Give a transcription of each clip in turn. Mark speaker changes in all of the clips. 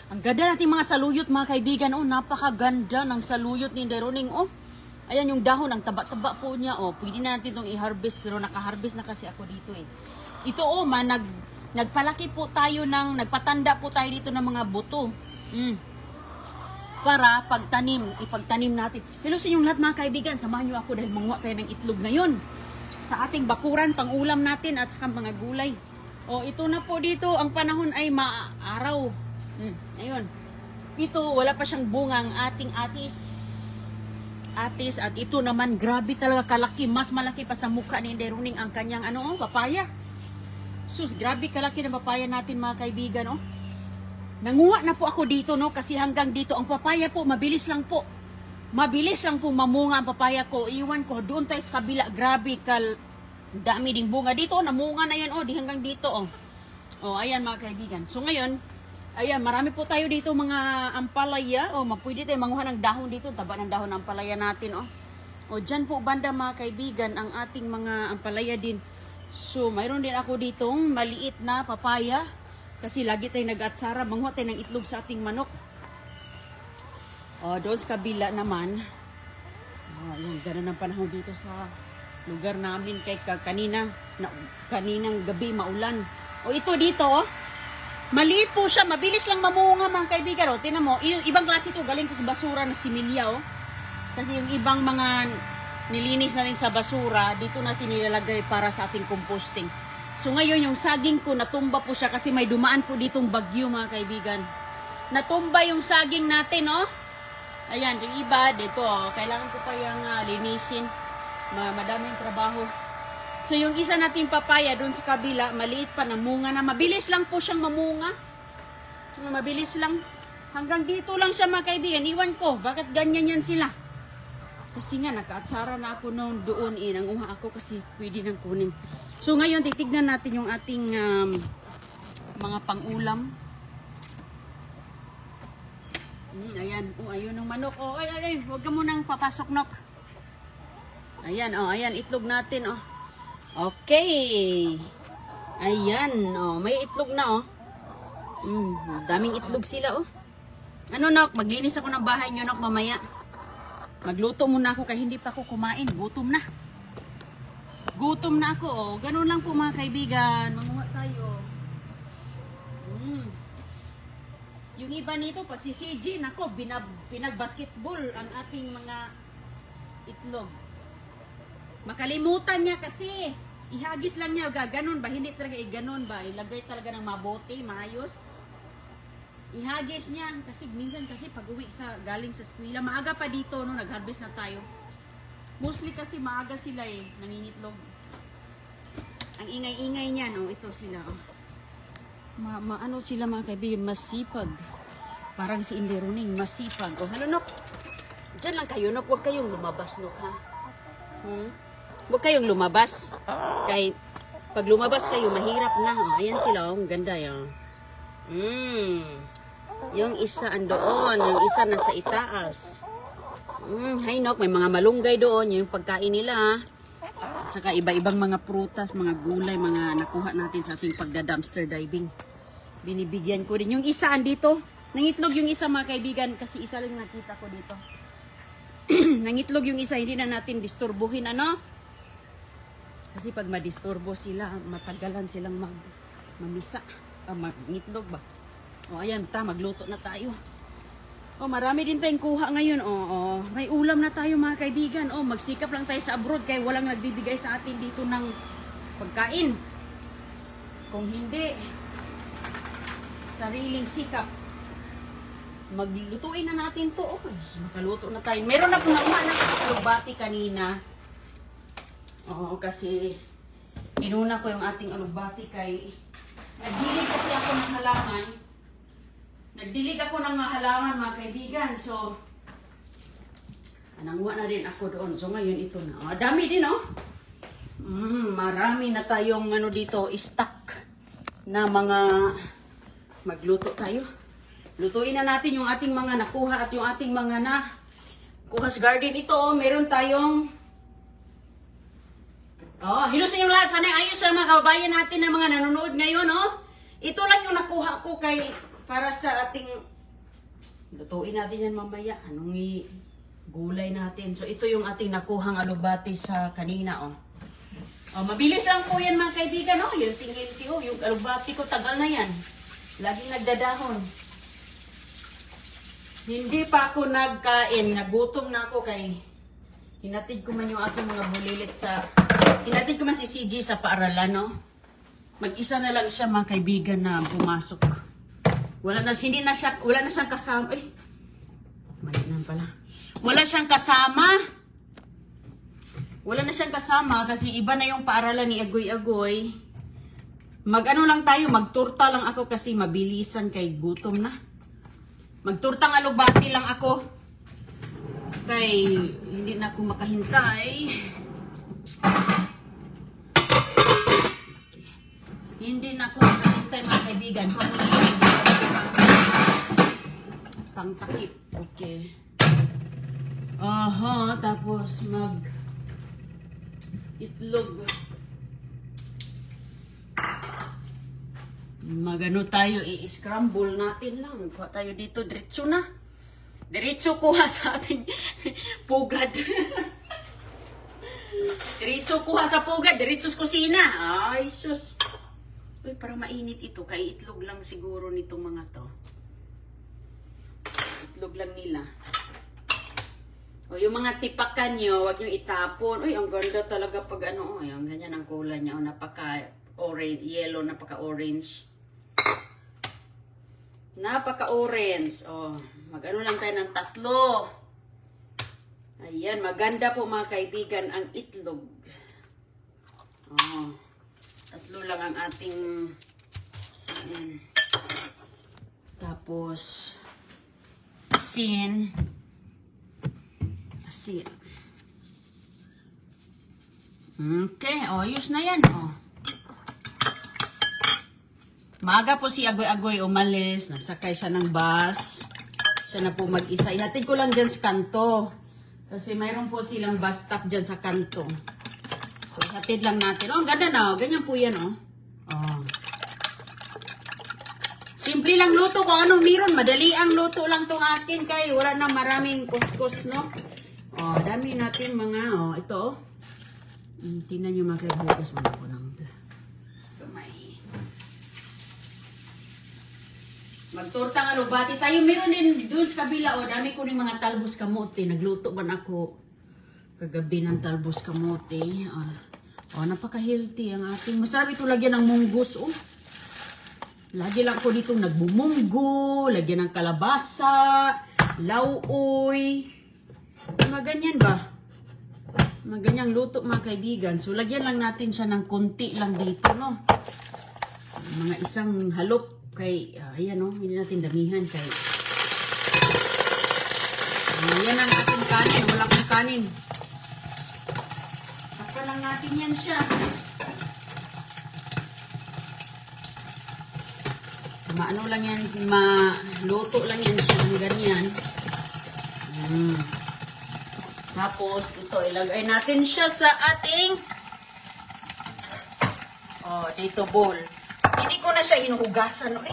Speaker 1: Ang ganda natin mga saluyot mga kaibigan. Oh, napakaganda ng saluyot ni Deroning. Oh, ayan yung dahon, ang taba-taba po niya. Oh, pwede na natin itong i-harvest pero naka-harvest na kasi ako dito eh. Ito oh, nagpalaki po tayo nagpatanda po tayo dito ng mga buto. Para ipagtanim natin. Hello sa inyong lahat mga kaibigan. Samahan nyo ako dahil manguha tayo ng itlog ngayon. Sa ating bakuran, pang ulam natin at saka mga gulay. Oh, ito na po dito. Ang panahon ay maaraw. Ayun. Ito, wala pa siyang bunga ang ating atis. At ito naman, grabe talaga kalaki. Mas malaki pa sa mukha ni Deroning ang kanyang papaya. Sus, grabe kalaki na papaya natin mga kaibigan. Oh. Nanguha na po ako dito, no? Kasi hanggang dito, ang papaya po, mabilis lang po. Mabilis lang po mamunga ang papaya ko. Iwan ko, doon tayo sa kabila. Grabe, dami ding bunga. Dito, namunga na yan, oh. Di hanggang dito, oh. Oh, ayan mga kaibigan. So ngayon, ayan, marami po tayo dito mga ampalaya. Oh, pwede tayo manguha ng dahon dito. Taba ng dahon ng ampalaya natin, oh. Oh, dyan po banda mga kaibigan, ang ating mga ampalaya din. So, mayroon din ako ditong maliit na papaya. Kasi lagi tayo nag-atsara, manguha tayo ng itlog sa ating manok. Doon sa kabila naman, yung ganda ng panahon dito sa lugar namin kay kaninang gabi maulan. Ito dito, maliit po siya, mabilis lang mamunga mga kaibigan. Tingnan mo, yung ibang klase ito, galing ko sa basura na similya. Kasi yung ibang mga nilinis natin sa basura, dito natin nilalagay para sa ating composting. So ngayon yung saging ko natumba po siya kasi may dumaan po ditong bagyo mga kaibigan. Natumba yung saging natin, oh. Ayan, yung iba dito, kailangan ko pa yung linisin. Madaming trabaho. So yung isa nating papaya doon sa kabila, maliit pa, namunga na. Mabilis lang po siyang mamunga. Mabilis lang. Hanggang dito lang siya mga kaibigan. Iwan ko, bakit ganyan yan sila? Kasi nga, nakaatsara na ako noon doon. Nanguha ako kasi pwede nang kunin. So ngayon, titignan natin yung ating mga pang-ulam. Ayan. Ayun ang manok. Ay, huwag ka munang papasok, Nok. Ayan, ayan, itlog natin, Okay. Ayan, may itlog na, daming itlog sila, Ano, Nok, maglinis ako ng bahay nyo, Nok, mamaya. Magluto muna ako kaya hindi pa ako kumain. Gutom na. Gutom na ako. Ganun lang po mga kaibigan. Manguha tayo. Yung iba nito, pag si CJ, nako, pinag-basketball ang ating mga itlog. Makalimutan niya kasi. Ihagis lang niya. Ganon ba? Hindi talaga ganon ba? Ilagay talaga ng mabuti, maayos. Ihagis niya kasi minsan pag-uwi galing sa eskwela, maaga pa dito no, nag-harvest na tayo. Mostly kasi maaga sila nangingitlog. Ang ingay-ingay niya no, ito sila. Ano sila mga kaibigan, masipag. Parang si Deroning, masipag. Hello Nok. Diyan lang kayo Nok, huwag kayong lumabas Nok ha. Huwag kayong lumabas. Kay pag lumabas kayo mahirap na. Ayan sila, ang ganda yan. Yung isa andoon, yung isa nasa itaas. Hay Nok, may mga malunggay doon, yung pagkain nila. Saka iba-ibang mga prutas, mga gulay, mga nakuha natin sa ating pagda-dumpster diving. Binibigyan ko din. Yung isa andito, nangitlog yung isa mga kaibigan, kasi isa lang nakita ko dito. Nangitlog yung isa, hindi na natin disturbuhin, Kasi pag madisturbo sila, matagalan silang mamisa. Mangitlog ba? Ayan, magluto na tayo. Marami din tayong kuha ngayon. May ulam na tayo mga kaibigan. Magsikap lang tayo sa abroad kaya walang nagbibigay sa atin dito ng pagkain. Kung hindi, sariling sikap. Maglutuin na natin to. Makaluto na tayo. Meron na po nakuha ng alugbati kanina. Kasi inuna ko yung ating alugbati kay nagdilig kasi ako ng halaman. Nagdilig ako ng halaman mga kaibigan. So, nanguha na rin ako doon. So, ngayon ito na. Dami din, Marami na tayong dito, stock na mga magluto tayo. Lutuin na natin yung ating mga nakuha at yung ating mga nakuha sa garden. Ito, meron tayong hello sa inyo lahat. Sana ayos sa mga kababayan natin na mga nanonood ngayon, Ito lang yung nakuha ko para sa ating Lutuin natin yan mamaya. Anong gulay natin. So, ito yung ating nakuhang alubati sa kanina, oh. Oh, mabilis lang po yan mga kaibigan, oh. Hilting-hilti, oh. Yung alubati ko, tagal na yan. Laging nagdadahon. Hindi pa ako nagkain. Nagutom na ako kay hinatid ko man yung aking mga bulilit sa... Hinatid ko man si CG sa paaralan, no? Mag-isa na lang siya mga kaibigan na pumasok. Wala na siyang kasama. Eh, mali na pala. Wala siyang kasama. Wala na siyang kasama kasi iba na yung paaralan ni Agoy-Agoy. Mag-ano lang tayo, magturta lang ako kasi mabilisan kay gutom na. Magturtang alubati lang ako. Kay hindi na ako makahintay. Hindi na ako makahintay mga kaibigan. Pangtakip. Okay. Aha, tapos itlog. Magano tayo, i-scramble natin lang. Kuha tayo dito, diretso na. Diretso kuha sa ating pugad. Diretso kuha sa pugad, diretso sa kusina. Ay, sus. Uy, parang mainit ito. Kaya itlog lang siguro nitong mga to. Itlog lang nila. O, yung mga tipakan nyo, huwag nyo itapon. Uy, ang ganda talaga pag ano. Ay, ang ganyan ang kulay niya. O, napaka-orange, yellow, napaka-orange. Napaka-orange. O, mag-ano lang tayo ng 3. Ayan, maganda po mga kaibigan ang itlog. O, 3 lang ang ating... Ayan. Tapos, asin. Okay, ayos na yan. Oh. Maaga po si Agoy-Agoy umalis. Nasakay siya ng bus. Siya na po mag-isa. Ihatid ko lang dyan sa kanto. Kasi mayroon po silang bus stop dyan sa kanto. So, ihatid lang natin. Oh, ang ganda na. Oh. Ganyan po yan. Oh. Oh. Simple lang luto kung anong meron. Madali ang luto lang tong akin. Kaya wala na maraming kuskus, no? Oh, dami natin mga, oh, ito, oh. Tingnan nyo mga kaibukas mo ako ng kamay. Magtorta nga lubati tayo. Meron din doon sa kabila, oh, dami ko rin mga talbos kamote. Nagluto man ako kagabi ng talbos kamote. Oh, napaka-healthy ang ating. Masarap ito lagyan ng munggos, oh. Lagi lang ako dito nagbumunggo, lagyan ng kalabasa, lauoy. Mga ganyan ba? Mga ganyang luto mga kaibigan. So, lagyan lang natin siya ng konti lang dito, no? Mga isang halop kay, ayan, no? Hindi natin damihan kay... Ayan ang ating kanin. Wala akong kanin. Takpan lang natin yan siya. Maano lang yan, maluto lang yan siya ng ganyan. Tapos, ito, ilagay natin siya sa ating dito bowl. Hindi ko na siya hinuhugasan, no?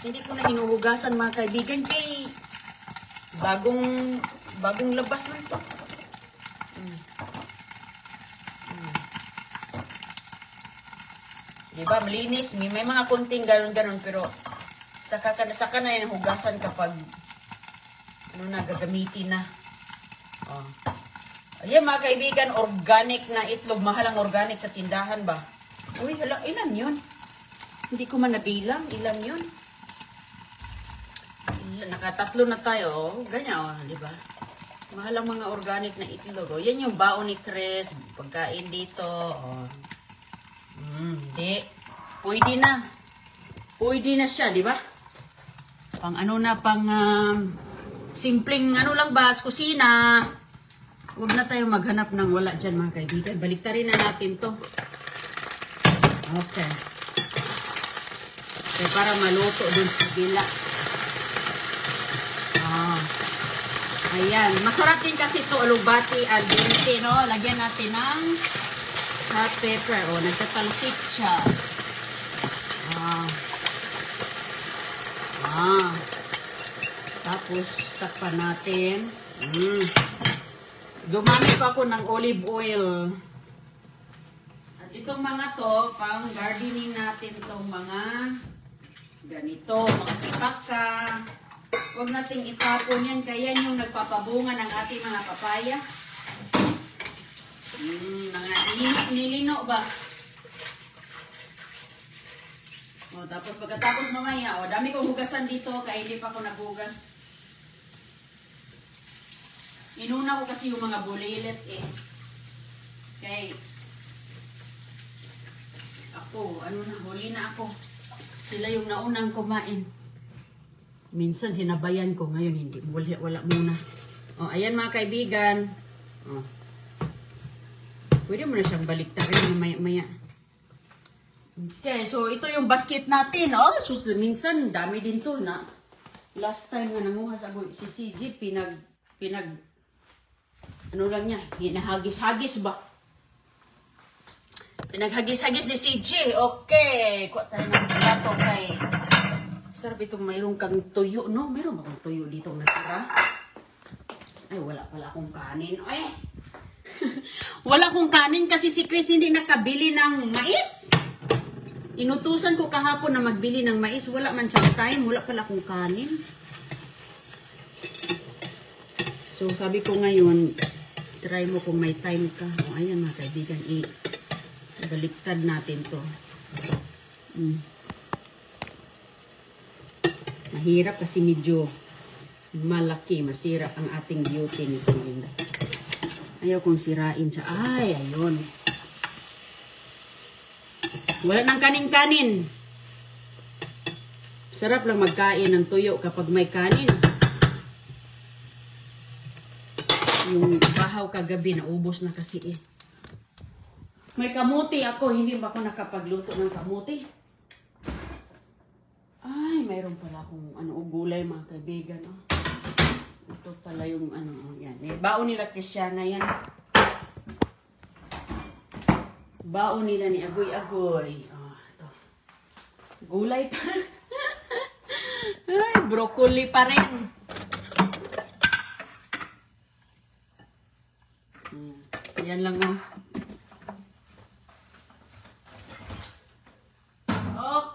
Speaker 1: Hindi ko na hinuhugasan, mga kaibigan, kay bagong labas man to. Diba, malinis. May mga kunting ganon-ganon, pero saka na yung hugasan kapag gagamitin na. Oh. Ayan mga kaibigan, organic na itlog. Mahal ang organic sa tindahan ba? Uy, ilan yun? Hindi ko man nabilang. Ilan yun? Nakatatlo na tayo. Oh. Ganyan, oh, di ba? Mahal ang mga organic na itlog. Oh. Yan yung baon ni Chris. Pagkain dito. Oh. Hindi. Pwede na. Pwede na siya, di ba? Pang ano na, pang simpleng ano lang ba, sa kusina. Huwag na tayo maghanap ng wala dyan mga kaibigan. Baliktarin na natin to. Okay. Okay, para maluto dun sa bila. Ayan. Masarap din kasi ito, alubati al dente, no? Lagyan natin ng hot pepper. O, nagtatalsik siya. Tapos, takpan natin. Gumamit pa ako ng olive oil. At itong mga to, pang gardening natin itong mga ganito, mga pipaksa. Huwag nating itapon yan, kaya yan yung nagpapabunga ng ating mga papaya. Mga nilino ba? O, tapos pagkatapos mamaya, o, dami kong hugasan dito, kaya hindi pa ako naghugas. Inuna ko kasi yung mga bulilit eh. Kaya, ako, huli na ako. Sila yung naunang kumain. Minsan sinabayan ko, ngayon hindi. Wala muna. O, ayan mga kaibigan. O. Pwede mo na siyang baliktarin maya-maya. Okay, so ito yung basket natin. Oh, so, minsan, dami din to na. Last time nga nanguha sa si CJ, ano lang niya, hinahagis-hagis ba? Pinaghagis-hagis ni CJ. Okay, kuha tayo ng plato kay... Sarap itong mayroong kang tuyo, no? Mayroon ba kang tuyo dito natira? Ay, wala pala akong kanin. Ay! Wala akong kanin kasi si Chris hindi nakabili ng mais. Inutusan ko kahapon na magbili ng mais. Wala man siyang time. Wala pala akong kanin. So, sabi ko ngayon, try mo kung may time ka. O, ayan mga kaibigan, baliktad natin to. Mahirap kasi medyo malaki, masira ang ating beauty nito. Ayaw kong sirain siya. Ay, ayun. Wala nang kanin-kanin. Sarap lang magkain ng tuyo kapag may kanin. Yung bahaw kagabi, naubos na kasi eh. May kamuti ako, hindi ba ako nakapagluto ng kamuti? Ay, mayroon pala akong gulay mga kaibigan. Oh. Ito pala yung yan. Eh, baon nila Cristiana yan. Baon nila ni Agoy-Agoy. Oh, ito. Gulay pa. Ay, broccoli pa rin. Yan lang oh.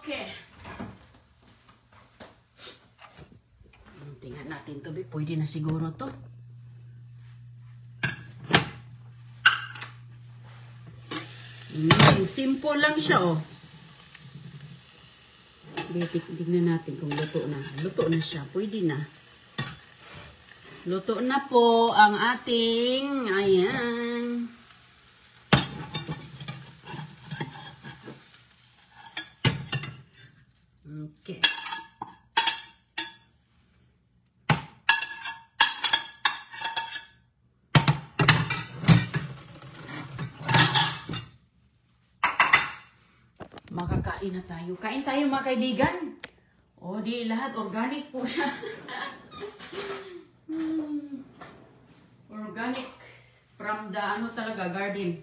Speaker 1: Okay. Tingnan natin to, pwede na siguro to. Simple lang siya, oh. Tingnan natin kung luto na. Luto na siya, pwede na. Luto na po ang ating, ayan. Okay. Makakain na tayo. Kain tayo mga kaibigan. O di lahat organic po siya. Organic. From the talaga garden.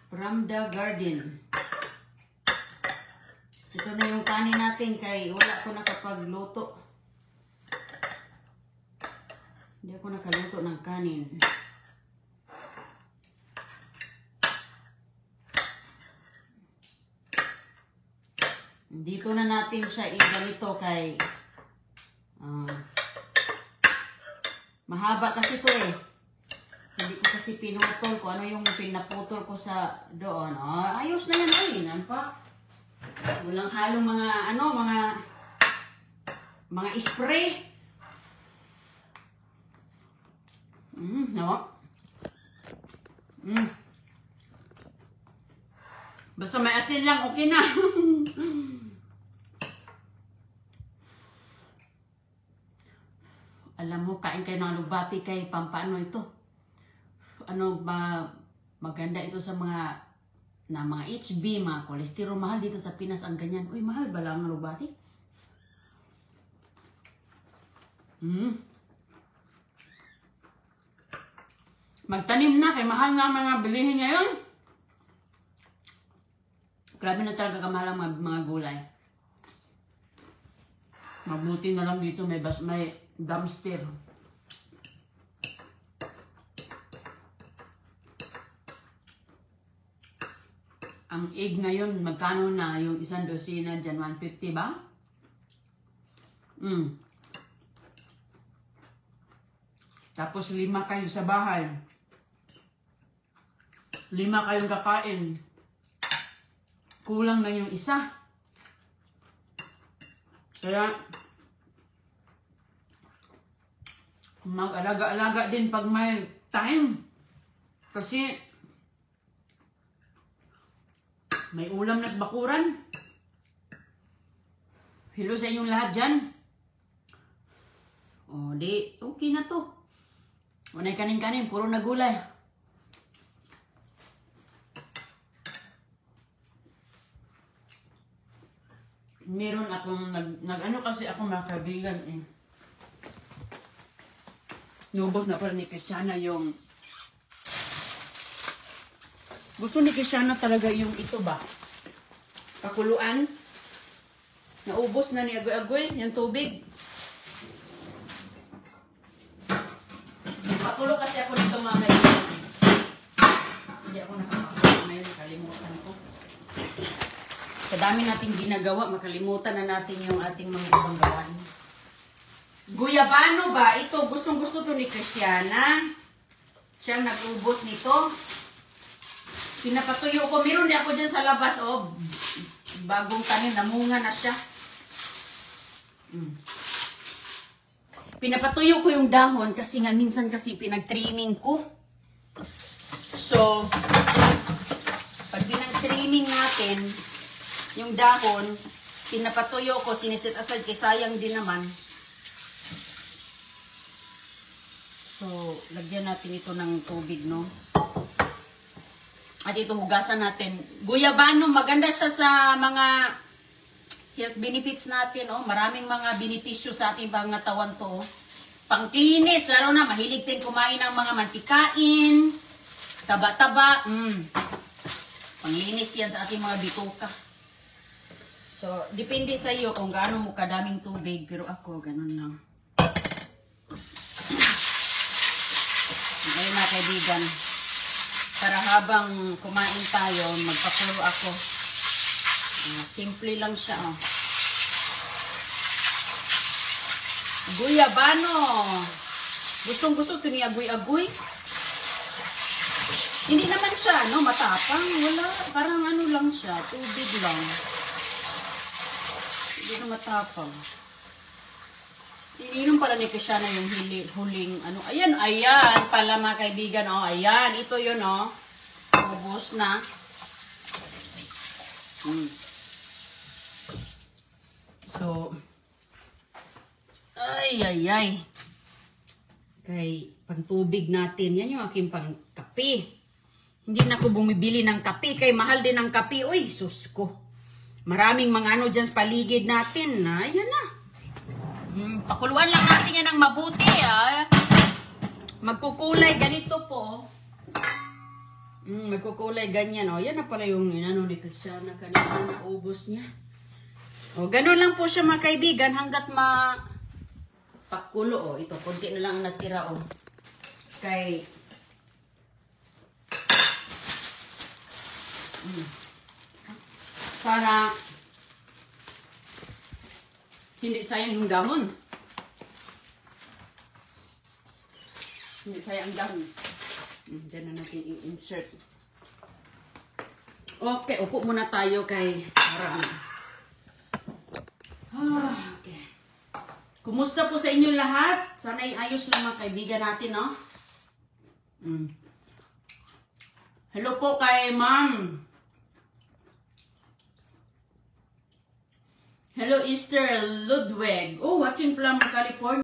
Speaker 1: From the garden. Ito na yung kanin natin kay wala ko nakapagluto. Hindi ako nakaluto ng kanin. Dito na natin siya iganito kay mahaba kasi to eh. Hindi ko kasi pinutol ko ano yung pinaputol ko sa doon. Oh, ayos na yan eh. Nampak? Walang halong mga spray. No? Basta may asin lang, okay na. Alam mo, kain kayo ng alubati kay pampaano ito. Ano ba, maganda ito sa mga HB, mga kolesterol. Mahal dito sa Pinas ang ganyan. Uy, mahal ba lang ang alubati? Magtanim na kay mahal nga mga bilihin ngayon. Grabe na talaga kamahal ang mga gulay. Mabuti na lang dito may dumpster. Ang egg ngayon, magkano na yung isang dosina dyan? 150 ba? Tapos 5 kayo sa bahay. 5 kayong kakain. Kulang na yung isa. Kaya, mag-alaga-alaga din pag may time. Kasi, may ulam na sa bakuran. Hello sa inyong lahat dyan. O, di, okay na to. Unay kanin-kanin, puro na gulay. Meron akong, nag-ano kasi ako mga kaibigan eh. Nubos na pala ni Cristiana yung, gusto ni Cristiana talaga yung ito ba? Pakuluan. Naubos na ni Agoy-Agoy, yung tubig. Pakulo kasi ako dito mga kaibigan. Hindi ako nakapakakulo ngayon, nakalimutan ko. Sa dami nating ginagawa, makalimutan na natin yung ating mga ibang gawain. Guyabano ba? Ito, gustong-gusto to ni Cristiana. Siyang nag-ubos nito. Pinapatuyo ko. Meron di ako dyan sa labas. Oh, bagong tanim. Namunga na siya. Pinapatuyo ko yung dahon kasi nga minsan kasi pinag-trimming ko. So, pag pinag-trimming natin, yung dahon, pinapatuyo ko, siniset aside kay sayang din naman. So, lagyan natin ito ng tubig, no? At ito, hugasan natin. Guyabano, maganda siya sa mga health benefits natin, oh. Maraming mga benepisyo sa ating pangatawan to, oh. Pangklinis, lalo na, mahilig din kumain ng mga mantikain, taba-taba, panglinis yan sa ating mga bituka. So, depende sa iyo kung gaano mo kadaming tubig, pero ako, ganun lang. Ngayon na kaibigan, para habang kumain tayo, magpakulo ako. Simple lang siya, oh. Guyabano. Gustong-gusto ito ni Agoy-Agoy. Hindi naman siya, no, matapang. Wala, parang ano lang siya, tubig lang. Hindi na matapang. Ininom pala ni Cristiana yung huling ano. Ayan, ayan pala mga kaibigan, oh. Ayan, ito yun, oh. Ubus na. So, ay. Kay pantubig natin. Yan yung aking pangkape. Hindi na ako bumibili ng kape. Kay mahal din ang kape. Uy, sus ko. Maraming mga ano dyan sa paligid natin. Ayan na. Pakuluan lang natin yan ng mabuti. Magkukulay ganito po. Magkukulay ganyan. O, yan na pala yung inano ni Cristiana kanina na ubos niya. O, ganun lang po siya mga kaibigan hanggat pakulo. O, ito, konti na lang natira. O, kay para hindi sayang yung dahon. Hindi sayang ang dahon. Diyan na natin i-insert. Okay, upo muna tayo kay marami. Okay. Kumusta po sa inyo lahat? Sana ayos lang mga kaibigan natin, no? Hello po kay Ma'am. Hello, Easter Ludwig. Oh, watching from California.